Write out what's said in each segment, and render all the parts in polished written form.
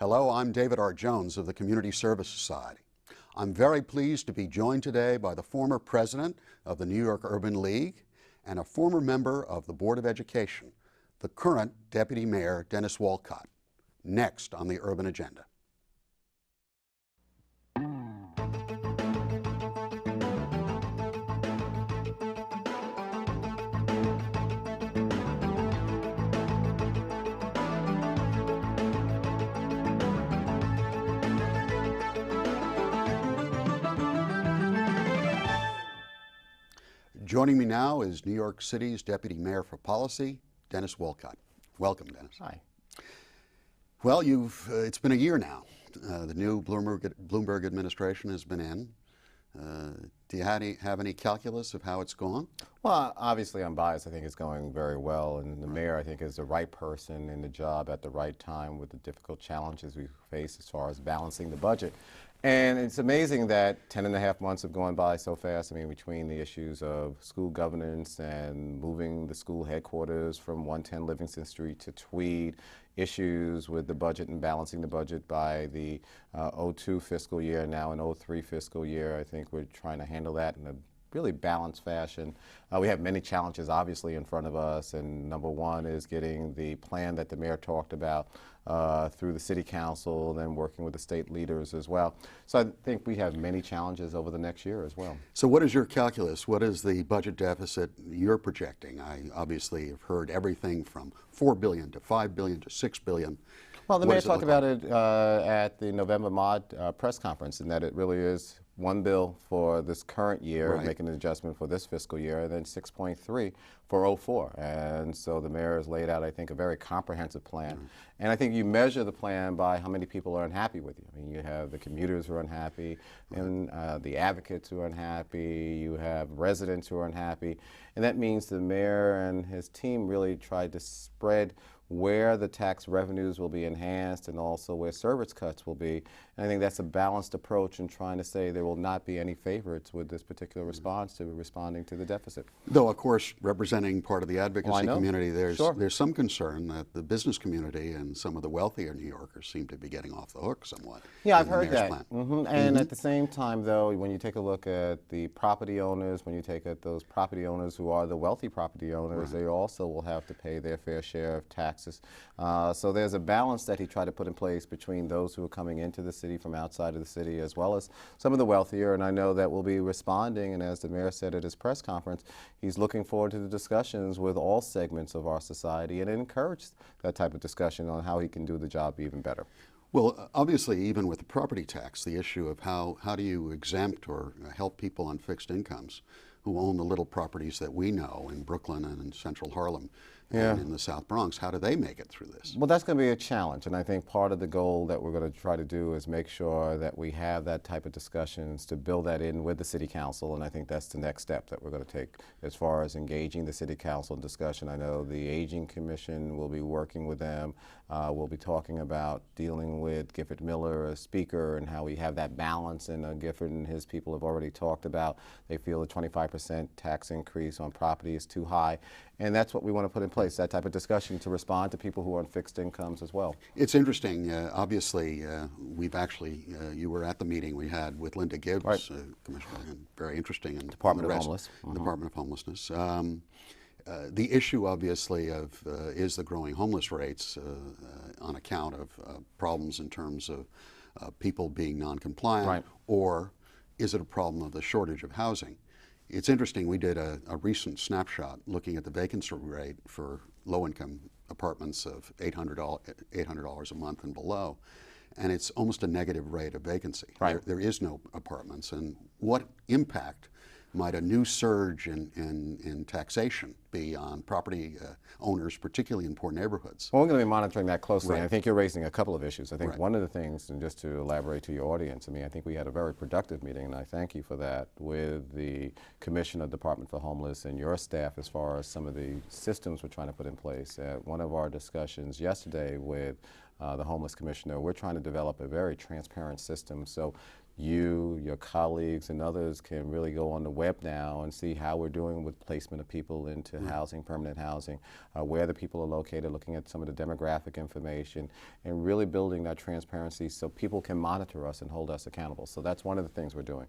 Hello, I'm David R. Jones of the Community Service Society. I'm very pleased to be joined today by the former president of the New York Urban League and a former member of the Board of Education, the current Deputy Mayor Dennis Walcott. Next on the Urban Agenda. Joining me now is New York City's Deputy Mayor for Policy, Dennis Walcott. Welcome, Dennis. Hi. Well, it's been a year now. The new Bloomberg administration has been in. Do you have any calculus of how it's gone? Well, obviously I'm biased. I think it's going very well, and the mayor, I think, is the right person in the job at the right time with the difficult challenges we face as far as balancing the budget. And it's amazing that 10.5 months have gone by so fast. I mean, between the issues of school governance and moving the school headquarters from 110 Livingston Street to Tweed, issues with the budget and balancing the budget by the 02 fiscal year, now in 03 fiscal year. I think we're trying to handle that in a really balanced fashion. We have many challenges obviously in front of us, and number one is getting the plan that the mayor talked about through the city council, then working with the state leaders as well. So I think we have many challenges over the next year as well. So what is your calculus? What is the budget deficit you're projecting? I obviously have heard everything from $4 billion to $5 billion to $6 billion. Well, the mayor talked about it at the November MOD press conference, and that it really is one bill for this current year, right, making an adjustment for this fiscal year, and then 6.3 for 04. And so the mayor has laid out, I think, a very comprehensive plan. And I think you measure the plan by how many people are unhappy with you. I mean, you have the commuters who are unhappy, and the advocates who are unhappy, you have residents who are unhappy. And that means the mayor and his team really tried to spread where the tax revenues will be enhanced and also where service cuts will be. And I think that's a balanced approach in trying to say there will not be any favorites with this particular response to responding to the deficit. Though, of course, representing part of the advocacy community, there's Sure. some concern that the business community and some of the wealthier New Yorkers seem to be getting off the hook somewhat. Yeah, I've heard that. And at the same time, though, when you take a look at the property owners, when you take at those property owners who are the wealthy property owners, they also will have to pay their fair share of taxes. So there's a balance that he tried to put in place between those who are coming into the city from outside of the city, as well as some of the wealthier, and I know that we'll be responding, and as the mayor said at his press conference, he's looking forward to the discussions with all segments of our society and encouraged that type of discussion on how he can do the job even better. Well, obviously, even with the property tax, the issue of how do you exempt or help people on fixed incomes who own the little properties that we know in Brooklyn and in central Harlem and in the South Bronx, how do they make it through this? Well, that's going to be a challenge, and I think part of the goal that we're going to try to do is make sure that we have that type of discussions to build that in with the City Council, and I think that's the next step that we're going to take as far as engaging the City Council in discussion. I know the Aging Commission will be working with them. We'll be talking about dealing with Gifford Miller as Speaker and how we have that balance, and Gifford and his people have already talked about they feel the 25% tax increase on property is too high, and that's what we want to put in place, that type of discussion to respond to people who are on fixed incomes as well. It's interesting. Obviously, we've actually, you were at the meeting we had with Linda Gibbs, right, Commissioner, and very interesting. And Department of Homeless. Department of Homelessness. The issue, obviously, of is the growing homeless rates on account of problems in terms of people being non-compliant, right, or is it a problem of the shortage of housing? It's interesting, we did a recent snapshot looking at the vacancy rate for low-income apartments of $800 a month and below, and it's almost a negative rate of vacancy. Right. There is no apartments, and what impact might a new surge in taxation be on property owners, particularly in poor neighborhoods? Well, we're going to be monitoring that closely. Right. And I think you're raising a couple of issues. I think Right. one of the things, and just to elaborate to your audience, I mean, I think we had a very productive meeting, and I thank you for that, with the Commissioner of Department for Homeless and your staff as far as some of the systems we're trying to put in place. One of our discussions yesterday with the homeless commissioner, we're trying to develop a very transparent system so you, your colleagues, and others can really go on the web now and see how we're doing with placement of people into housing, permanent housing, where the people are located, looking at some of the demographic information, and really building that transparency so people can monitor us and hold us accountable. So that's one of the things we're doing.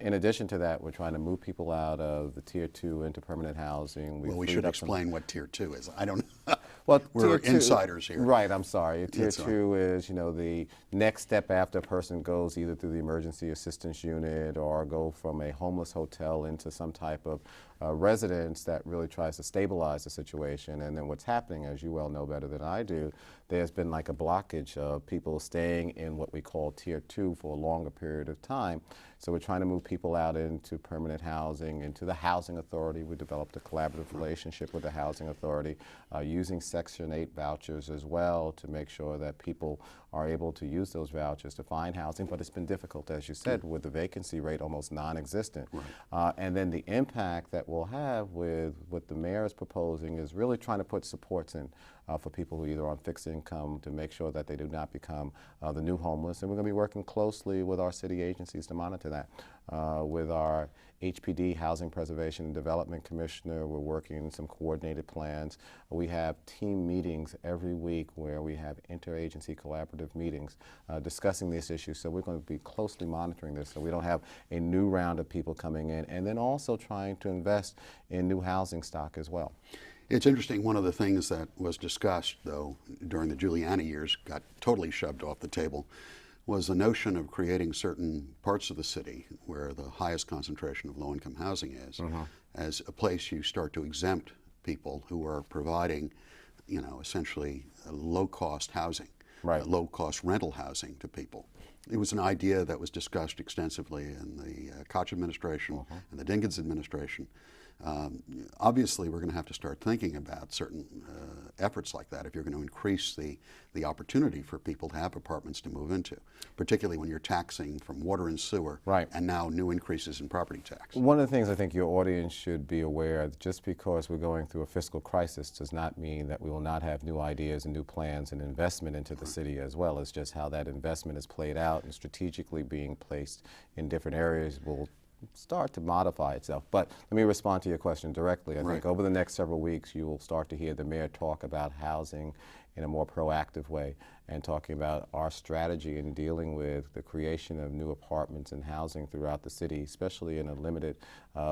In addition to that, we're trying to move people out of the Tier 2 into permanent housing. Well, we should explain what Tier 2 is. I don't know. Well, we're insiders here. Right, I'm sorry. Tier 2 is, the next step after a person goes either through the emergency assistance unit or go from a homeless hotel into some type of residence that really tries to stabilize the situation. And then what's happening, as you well know better than I do, there's been like a blockage of people staying in what we call Tier 2 for a longer period of time. So we're trying to move people out into permanent housing, into the Housing Authority. We developed a collaborative relationship with the Housing Authority, using Section 8 vouchers as well to make sure that people are able to use those vouchers to find housing. But it's been difficult, as you said, with the vacancy rate almost non-existent. Right. And then the impact that we'll have with what the mayor is proposing is really trying to put supports in for people who are either on fixed income to make sure that they do not become the new homeless. And we're going to be working closely with our city agencies to monitor that. With our HPD, Housing Preservation and Development Commissioner, we're working on some coordinated plans. We have team meetings every week where we have interagency collaborative meetings discussing this issue. So we're going to be closely monitoring this so we don't have a new round of people coming in, and then also trying to invest in new housing stock as well. It's interesting, one of the things that was discussed, though, during the Giuliani years, got totally shoved off the table, was the notion of creating certain parts of the city where the highest concentration of low-income housing is, as a place you start to exempt people who are providing, essentially low-cost housing, low-cost rental housing to people. It was an idea that was discussed extensively in the Koch administration and the Dinkins administration. Obviously, we're going to have to start thinking about certain efforts like that if you're going to increase the opportunity for people to have apartments to move into, particularly when you're taxing from water and sewer and now new increases in property tax. One of the things I think your audience should be aware of, just because we're going through a fiscal crisis does not mean that we will not have new ideas and new plans and investment into the city as well. It's just how that investment is played out and strategically being placed in different areas will start to modify itself. But let me respond to your question directly. I think over the next several weeks you will start to hear the mayor talk about housing in a more proactive way and talking about our strategy in dealing with the creation of new apartments and housing throughout the city, especially in a limited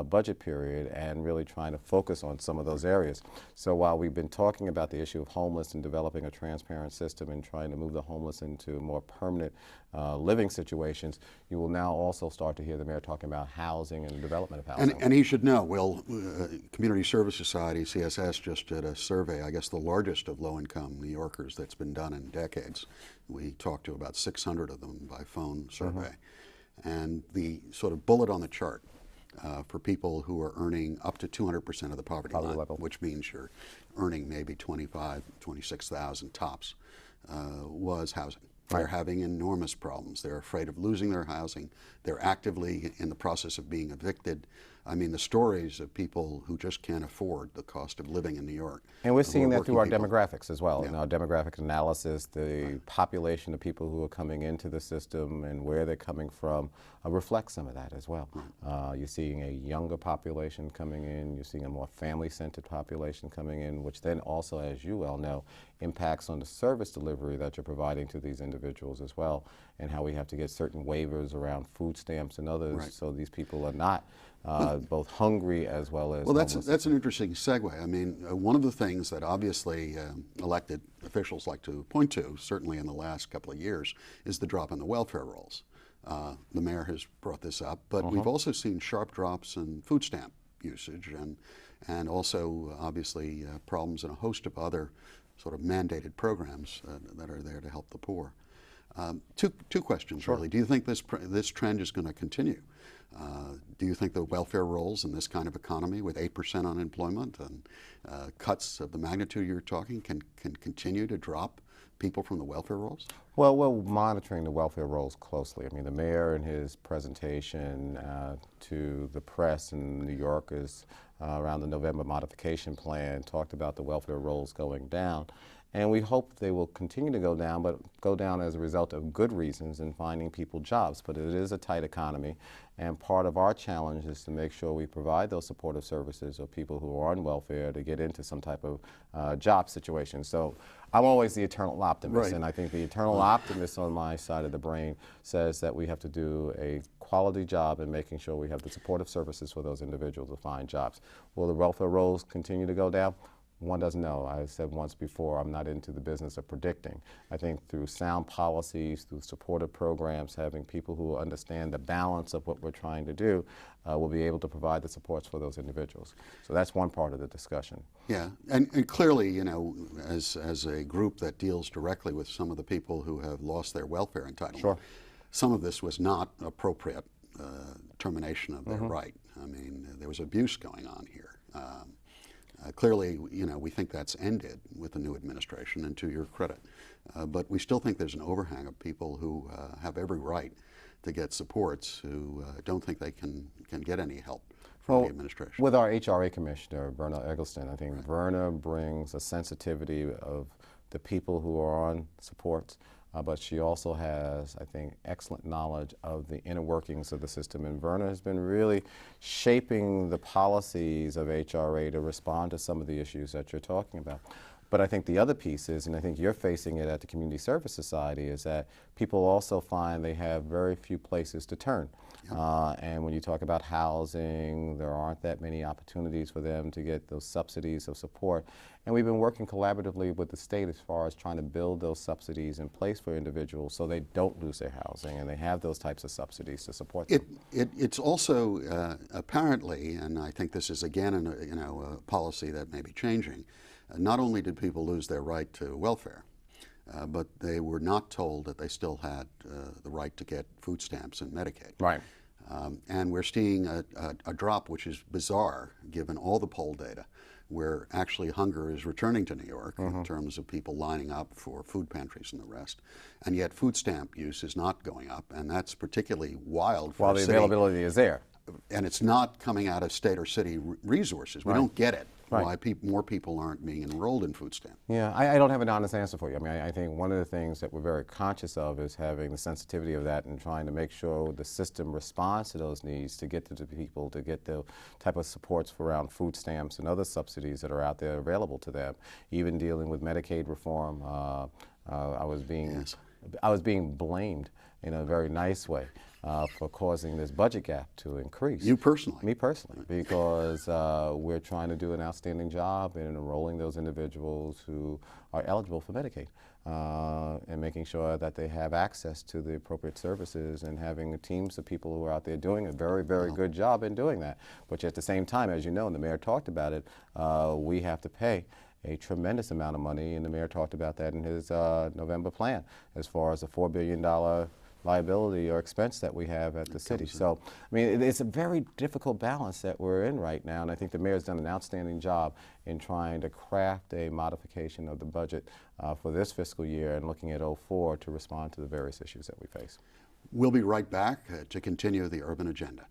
budget period, and really trying to focus on some of those areas. So while we've been talking about the issue of homeless and developing a transparent system and trying to move the homeless into more permanent living situations, you will now also start to hear the mayor talking about housing and the development of housing. And he should know, Community Service Society, CSS, just did a survey, I guess the largest of low-income New Yorkers that's been done in decades. We talked to about 600 of them by phone survey. And the sort of bullet on the chart for people who are earning up to 200% of the poverty line, which means you're earning maybe 25, 26,000 tops, was housing. They're having enormous problems. They're afraid of losing their housing. They're actively in the process of being evicted. I mean, the stories of people who just can't afford the cost of living in New York. And we're seeing that through our demographics as well. In our demographic analysis, the population of people who are coming into the system and where they're coming from reflects some of that as well. You're seeing a younger population coming in. You're seeing a more family-centered population coming in, which then also, as you well know, impacts on the service delivery that you're providing to these individuals as well, and how we have to get certain waivers around food stamps and others so these people are not both hungry as well as that's an interesting segue. I mean, one of the things that obviously elected officials like to point to, certainly in the last couple of years, is the drop in the welfare rolls. The mayor has brought this up, but we've also seen sharp drops in food stamp usage and also obviously problems in a host of other sort of mandated programs that are there to help the poor. Two questions really. Do you think this trend is going to continue? Do you think the welfare rolls in this kind of economy with 8% unemployment and cuts of the magnitude you're talking can continue to drop people from the welfare rolls? Well, we're monitoring the welfare rolls closely. I mean, the mayor in his presentation to the press in New York around the November modification plan talked about the welfare rolls going down. And we hope they will continue to go down, but go down as a result of good reasons in finding people jobs. But it is a tight economy, and part of our challenge is to make sure we provide those supportive services of people who are on welfare to get into some type of job situation. So I'm always the eternal optimist, and I think the eternal optimist on my side of the brain says that we have to do a quality job in making sure we have the supportive services for those individuals to find jobs. Will the welfare rolls continue to go down? One doesn't know. I said once before, I'm not into the business of predicting. I think through sound policies, through supportive programs, having people who understand the balance of what we're trying to do, will be able to provide the supports for those individuals. So that's one part of the discussion. Yeah, and clearly, you know, as a group that deals directly with some of the people who have lost their welfare entitlement, some of this was not appropriate termination of their right. I mean, there was abuse going on here. Clearly, you know, we think that's ended with the new administration, and to your credit. But we still think there's an overhang of people who have every right to get supports who don't think they can get any help from the administration. With our HRA Commissioner, Verna Eggleston, I think Verna brings a sensitivity of the people who are on supports, but she also has, I think, excellent knowledge of the inner workings of the system. And Verna has been really shaping the policies of HRA to respond to some of the issues that you're talking about. But I think the other piece is, and I think you're facing it at the Community Service Society, is that people also find they have very few places to turn. And when you talk about housing, there aren't that many opportunities for them to get those subsidies of support. And we've been working collaboratively with the state as far as trying to build those subsidies in place for individuals so they don't lose their housing and they have those types of subsidies to support them. It's also apparently, and I think this is again a policy that may be changing, not only did people lose their right to welfare, but they were not told that they still had the right to get food stamps and Medicaid. Right. And we're seeing a drop, which is bizarre, given all the poll data, where actually hunger is returning to New York in terms of people lining up for food pantries and the rest. And yet food stamp use is not going up, and that's particularly wild for While a the city. availability is there. And it's not coming out of state or city resources. We don't get it. Why more people aren't being enrolled in food stamp. Yeah, I don't have an honest answer for you. I mean, I think one of the things that we're very conscious of is having the sensitivity of that and trying to make sure the system responds to those needs to get to the people, to get the type of supports around food stamps and other subsidies that are out there available to them. Even dealing with Medicaid reform, I was being blamed in a very nice way for causing this budget gap to increase. You personally? Me personally, because we're trying to do an outstanding job in enrolling those individuals who are eligible for Medicaid and making sure that they have access to the appropriate services and having teams of people who are out there doing a very, very good job in doing that. But at the same time, as you know, and the mayor talked about it, we have to pay a tremendous amount of money, and the mayor talked about that in his November plan as far as the $4 billion liability or expense that we have at the city. So, I mean, it's a very difficult balance that we're in right now, and I think the mayor's done an outstanding job in trying to craft a modification of the budget for this fiscal year and looking at '04 to respond to the various issues that we face. We'll be right back to continue the urban agenda.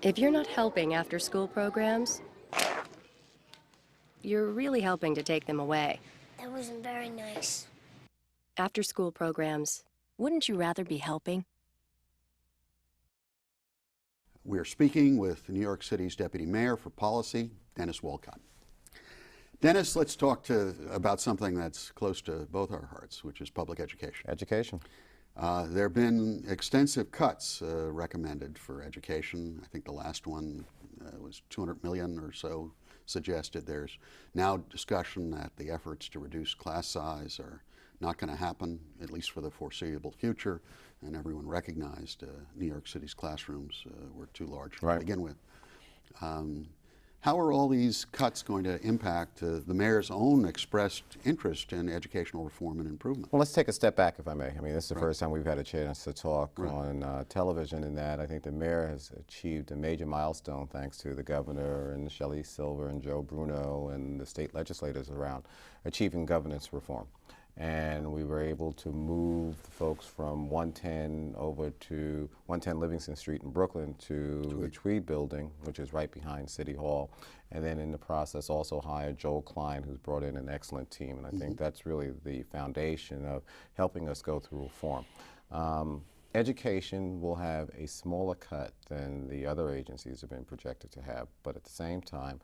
If you're not helping after-school programs, you're really helping to take them away. That wasn't very nice. After-school programs, wouldn't you rather be helping? We're speaking with New York City's Deputy Mayor for Policy, Dennis Walcott. Dennis, let's talk about something that's close to both our hearts, which is public education. Education. There have been extensive cuts recommended for education. I think the last one was $200 million or so suggested. There's now discussion that the efforts to reduce class size are not going to happen, at least for the foreseeable future, and everyone recognized New York City's classrooms were too large to begin with. How are all these cuts going to impact the mayor's own expressed interest in educational reform and improvement? Well, let's take a step back, if I may. I mean, this is the first time we've had a chance to talk Right. on television, in that I think the mayor has achieved a major milestone thanks to the governor and Shelley Silver and Joe Bruno and the state legislators around achieving governance reform. And we were able to move the folks from 110 over to 110 Livingston Street in Brooklyn to the Tweed building, which is right behind City Hall. And then in the process also hired Joel Klein, who's brought in an excellent team. And I think that's really the foundation of helping us go through reform. Education will have a smaller cut than the other agencies have been projected to have, but at the same time,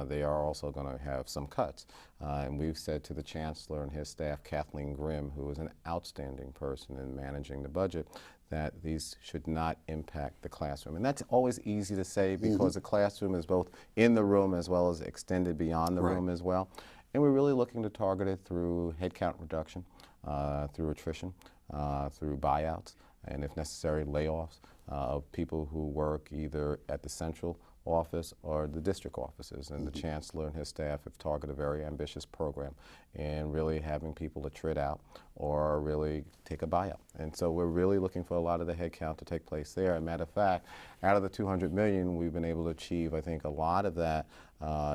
they are also going to have some cuts. And we've said to the Chancellor and his staff, Kathleen Grimm, who is an outstanding person in managing the budget, that these should not impact the classroom. And that's always easy to say because the classroom is both in the room as well as extended beyond the room as well. And we're really looking to target it through headcount reduction, through attrition, through buyouts, and if necessary, layoffs of people who work either at the central office or the district offices. And the Chancellor and his staff have targeted a very ambitious program in really having people to trid out or really take a buyout. And so we're really looking for a lot of the headcount to take place there. As a matter of fact, out of the $200 million, we've been able to achieve, I think, a lot of that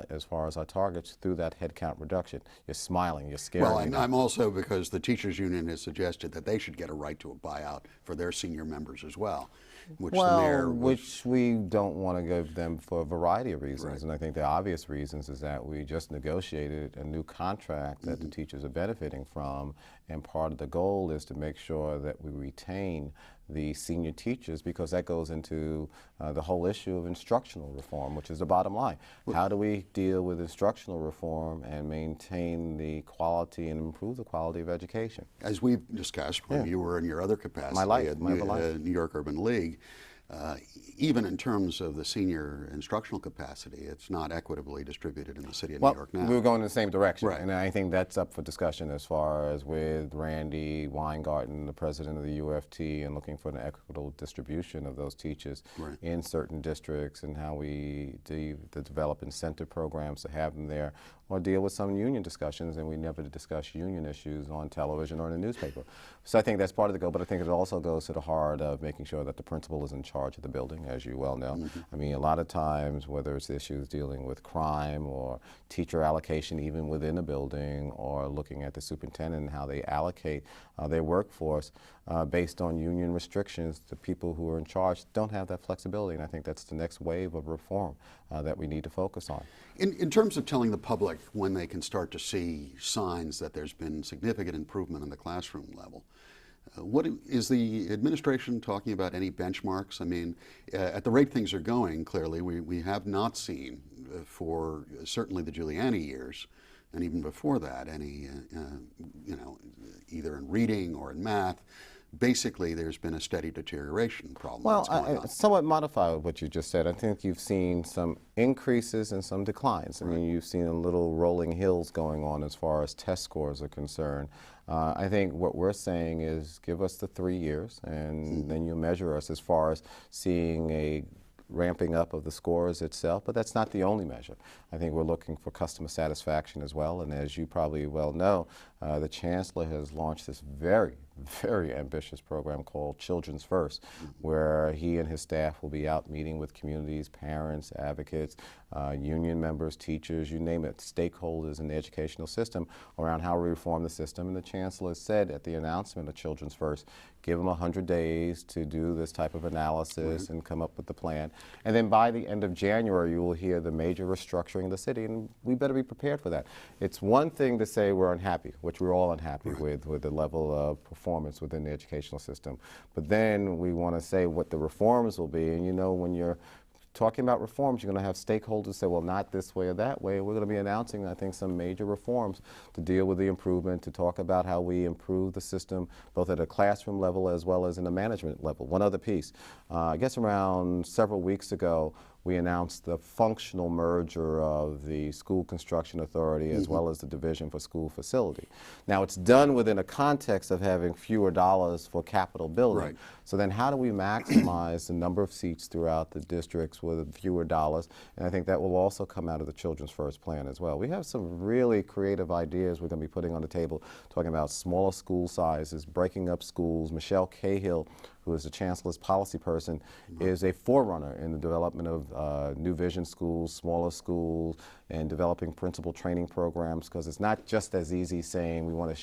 as far as our targets through that headcount reduction. You're smiling, you're scared. Well, I'm also, because the teachers union has suggested that they should get a right to a buyout for their senior members as well, which the mayor which we don't want to give them for a variety of reasons. And I think the obvious reasons is that we just negotiated a new contract that the teachers are benefiting from, and part of the goal is to make sure that we retain the senior teachers, because that goes into the whole issue of instructional reform, which is the bottom line. How do we deal with instructional reform and maintain the quality and improve the quality of education? As we've discussed when you were in your other capacity at New York Urban League, even in terms of the senior instructional capacity, it's not equitably distributed in the city of New York now. We were going in the same direction, and I think that's up for discussion as far as with Randy Weingarten, the president of the UFT, and looking for an equitable distribution of those teachers in certain districts, and how we develop incentive programs to have them there, or deal with some union discussions, and we never discuss union issues on television or in the newspaper. So I think that's part of the goal, but I think it also goes to the heart of making sure that the principal is in charge of the building, as you well know. I mean, a lot of times, whether it's issues dealing with crime or teacher allocation even within a building, or looking at the superintendent and how they allocate their workforce based on union restrictions, the people who are in charge don't have that flexibility, and I think that's the next wave of reform that we need to focus on. In terms of telling the public when they can start to see signs that there's been significant improvement in the classroom level, what is the administration talking about? Any benchmarks? I mean, at the rate things are going, clearly we have not seen for certainly the Giuliani years, and even before that, any you know, either in reading or in math. Basically, there's been a steady deterioration problem. Well, I somewhat modify what you just said. I think you've seen some increases and some declines. I mean, you've seen a little rolling hills going on as far as test scores are concerned. I think what we're saying is give us the 3 years, and then you measure us as far as seeing a ramping up of the scores itself, but that's not the only measure. I think we're looking for customer satisfaction as well, and as you probably well know, the Chancellor has launched this very ambitious program called Children's First, where he and his staff will be out meeting with communities, parents, advocates, union members, teachers, you name it, stakeholders in the educational system around how we reform the system. And the Chancellor said at the announcement of Children's First, give them 100 days to do this type of analysis and come up with the plan. And then by the end of January, you will hear the major restructuring of the city, and we better be prepared for that. It's one thing to say we're unhappy, which we're all unhappy with the level of performance within the educational system. But then we want to say what the reforms will be, and you know, when you're talking about reforms, you're going to have stakeholders say, well, not this way or that way. We're going to be announcing, I think, some major reforms to deal with the improvement, to talk about how we improve the system, both at a classroom level as well as in a management level. One other piece, I guess around several weeks ago, we announced the functional merger of the School Construction Authority as well as the Division for School Facility. Now, it's done within a context of having fewer dollars for capital building. Right. So then how do we maximize the number of seats throughout the districts with fewer dollars? And I think that will also come out of the Children's First Plan as well. We have some really creative ideas we're going to be putting on the table, talking about smaller school sizes, breaking up schools. Michelle Cahill, who is the Chancellor's policy person, is a forerunner in the development of New Vision schools, smaller schools, and developing principal training programs, because it's not just as easy saying we want to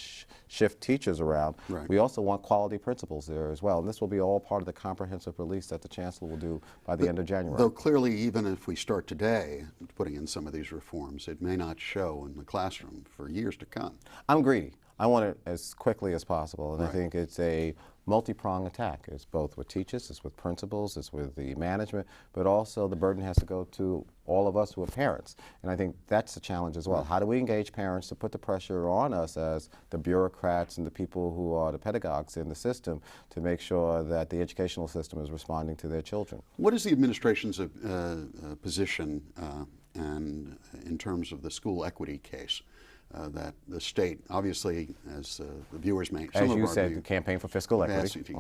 shift teachers around. Right. We also want quality principals there as well, and this will be all part of the comprehensive release that the Chancellor will do by the end of January. Though clearly, even if we start today putting in some of these reforms, it may not show in the classroom for years to come. I'm greedy. I want it as quickly as possible, and Right. I think it's a multi-pronged attack. It's both with teachers, it's with principals, it's with the management, but also the burden has to go to all of us who are parents. And I think that's the challenge as well. How do we engage parents to put the pressure on us as the bureaucrats and the people who are the pedagogues in the system to make sure that the educational system is responding to their children? What is the administration's position and in terms of the school equity case? That the state, obviously, as the viewers may, As you said, the Campaign for Fiscal Equity.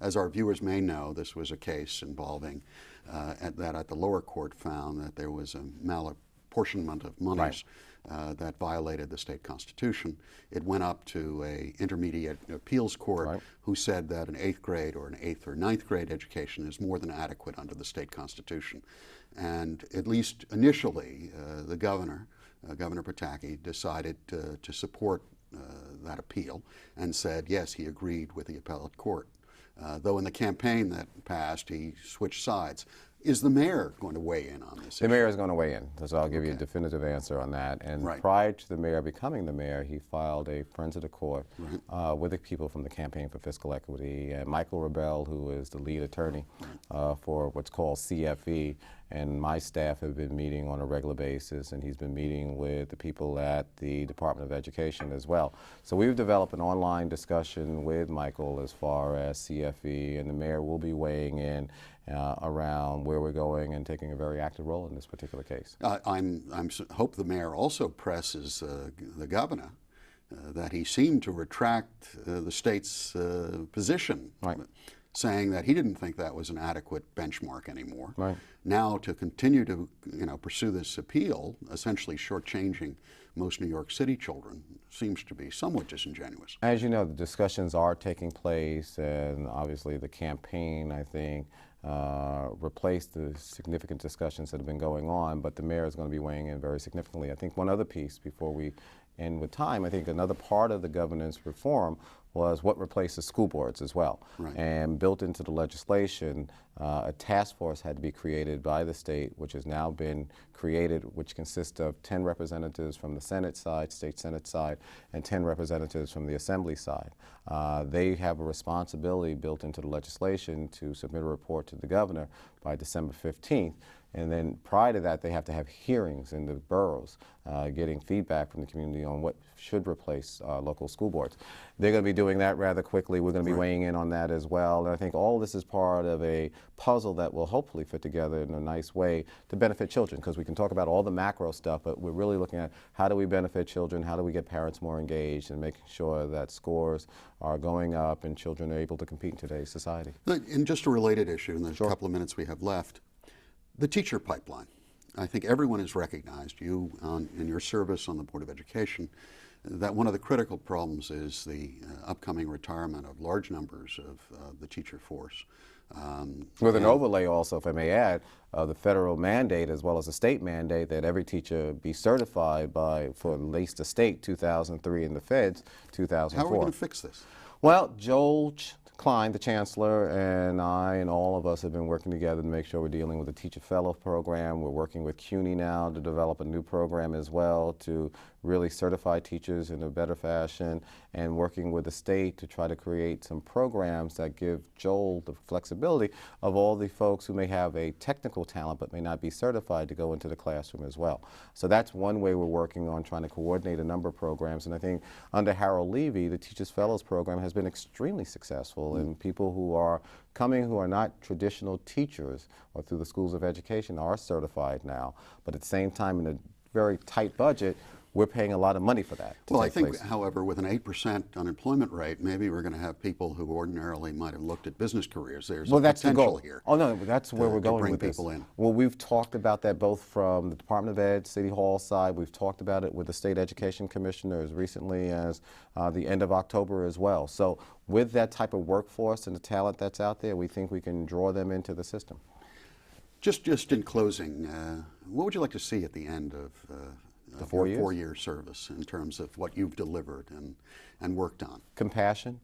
As our viewers may know, this was a case involving at the lower court found that there was a malapportionment of monies that violated the state constitution. It went up to a intermediate appeals court who said that an 8th grade or an 8th or 9th grade education is more than adequate under the state constitution. And at least initially, the governor, Governor Pataki, decided to support that appeal and said, yes, he agreed with the appellate court. Though in the campaign that passed, he switched sides. Is the mayor going to weigh in on this issue? The mayor is going to weigh in, so I'll give you a definitive answer on that. And prior to the mayor becoming the mayor, he filed a Friends of the Court with the people from the Campaign for Fiscal Equity, and Michael Rebell, who is the lead attorney for what's called CFE, and my staff have been meeting on a regular basis, and he's been meeting with the people at the Department of Education as well. So we've developed an online discussion with Michael as far as CFE, and the mayor will be weighing in around where we're going and taking a very active role in this particular case. I hope the mayor also presses the governor that he seemed to retract the state's position, saying that he didn't think that was an adequate benchmark anymore. Now to continue to pursue this appeal, essentially shortchanging most New York City children, seems to be somewhat disingenuous. As you know, the discussions are taking place, and obviously the campaign, I think, replaced the significant discussions that have been going on, but the mayor is going to be weighing in very significantly. I think one other piece before we end with time, I think another part of the governance reform was what replaces school boards as well. And built into the legislation, a task force had to be created by the state, which has now been created, which consists of 10 representatives from the Senate side, state Senate side, and 10 representatives from the Assembly side. They have a responsibility built into the legislation to submit a report to the governor by December 15th. And then prior to that, they have to have hearings in the boroughs, getting feedback from the community on what should replace local school boards. They're going to be doing that rather quickly. We're going to be weighing in on that as well. And I think all this is part of a puzzle that will hopefully fit together in a nice way to benefit children, because we can talk about all the macro stuff, but we're really looking at how do we benefit children, how do we get parents more engaged, and making sure that scores are going up and children are able to compete in today's society. And just a related issue in the couple of minutes we have left, the teacher pipeline. I think everyone has recognized, you in your service on the Board of Education, that one of the critical problems is the upcoming retirement of large numbers of the teacher force. With an overlay also, if I may add, the federal mandate as well as the state mandate that every teacher be certified by, for at least the state, 2003, and the feds, 2004. How are we going to fix this? Well, Joel Klein, the chancellor, and I and all of us have been working together to make sure we're dealing with the Teacher Fellow program. We're working with CUNY now to develop a new program as well to really certify teachers in a better fashion, and working with the state to try to create some programs that give Joel the flexibility of all the folks who may have a technical talent but may not be certified to go into the classroom as well. So that's one way we're working on, trying to coordinate a number of programs. And I think under Harold Levy, the Teachers Fellows program has been extremely successful, and people who are coming who are not traditional teachers or through the schools of education are certified now. But at the same time, in a very tight budget, we're paying a lot of money for that. Well, I think, however, with an 8% unemployment rate, maybe we're going to have people who ordinarily might have looked at business careers. There's a that's potential the goal here. Oh no, that's where we're going bring with people this. in. Well, we've talked about that both from the Department of Ed, City Hall side. We've talked about it with the State Education Commissioner as recently as the end of October as well. So with that type of workforce and the talent that's out there, we think we can draw them into the system. Just in closing, what would you like to see at the end of the 4 years? 4-year service in terms of what you've delivered and worked on? Compassion,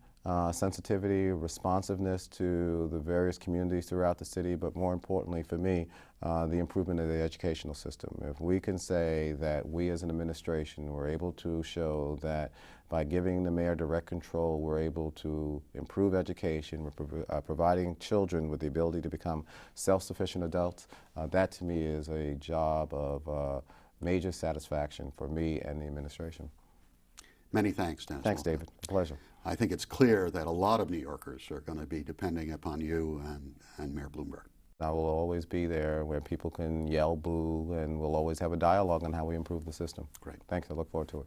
sensitivity, responsiveness to the various communities throughout the city, but more importantly for me, the improvement of the educational system. If we can say that we as an administration were able to show that by giving the mayor direct control, we're able to improve education, we're providing children with the ability to become self-sufficient adults, that to me is a job of major satisfaction for me and the administration. Many thanks, Dennis. Thanks, Walcott. David. A pleasure. I think it's clear that a lot of New Yorkers are going to be depending upon you and Mayor Bloomberg. I will always be there where people can yell boo, and we'll always have a dialogue on how we improve the system. Great. Thanks. I look forward to it.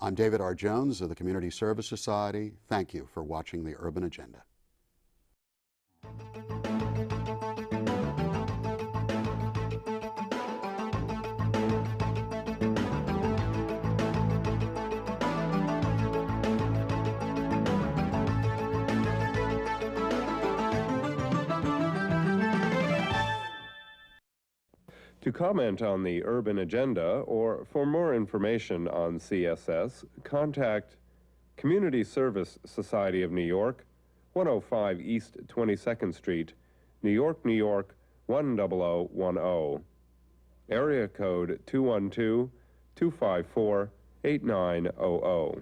I'm David R. Jones of the Community Service Society. Thank you for watching the Urban Agenda. To comment on the Urban Agenda or for more information on CSS, contact Community Service Society of New York, 105 East 22nd Street, New York, New York, 10010. Area code 212-254-8900.